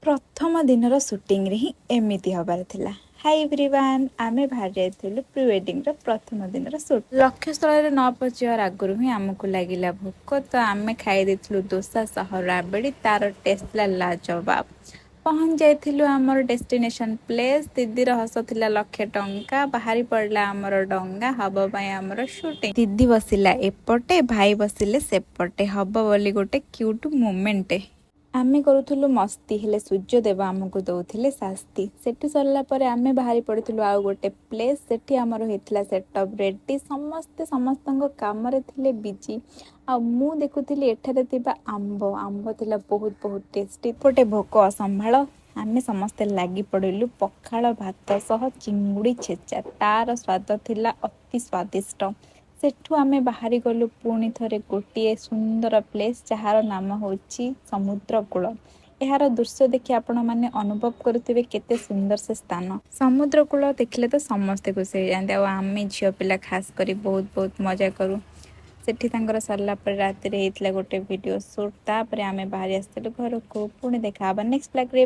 प्रथम दिन सुटिंग रे ही एमती हबार थिला। हाय एवरीवन, आमे बाहर जाइथिलु प्रीवेडिंग रो प्रथम दिन शूट। लक्ष्य स्थल न पहुंचार आगुरु ही आमको लागिला भोक, तो आमे खाई देथिलु दोसा सह राबड़ी। तार टेस्ट ला लाजवाब। पहुंच जाइथिलु आमर डेस्टिनेशन प्लेस। दीदी हस थिला लक्षे टंका। बाहरी पड़ला आमर डंगा हब पई आमर शूटिंग। दीदी बसिला एपटे, भाई बसिले सेपटे, हब बोली गोटे क्यूट मोमेंट। आमे करूथुलु मस्ती, हेले सूर्यदेव आमको दौथिले शास्ति। सेठी सरला परे आमे बाहरी पड़िथुलु आउ गोटे प्लेस। सेठी आमर हेतला सेटअप रेडी। समस्ते समस्तंग काम रे थिले बिजी। आ मु देखुथिली एठारे थिबा आंब थिला बहुत बहुत टेस्टी। गोटे भोक असंभाळ आमे समस्ते लागी पड़िलु पखाळ भात सह चिंगुड़ी छेचा। तार स्वाद थिला अति स्वादिष्ट। सेठू आमे बाहरी गलु पुणी थरे गोटे सुंदर प्लेस जहार नाम होची समुद्र कूल। यार दृश्य देखि आपण माने अनुभव करुथिबे केते सुंदर से स्थान। समुद्र कूल देखले तो समस्ते खुशी हो जाते। आमे झियो पिला खास करी बहुत बहुत मजा करू। सेठी तांकर सरला पर राति रे हेतला गोटे वीडियो शूट। तापरे आमे बाहरी आस्थिलु घर को। पुणी देखा नेक्स्ट ब्लॉग रे।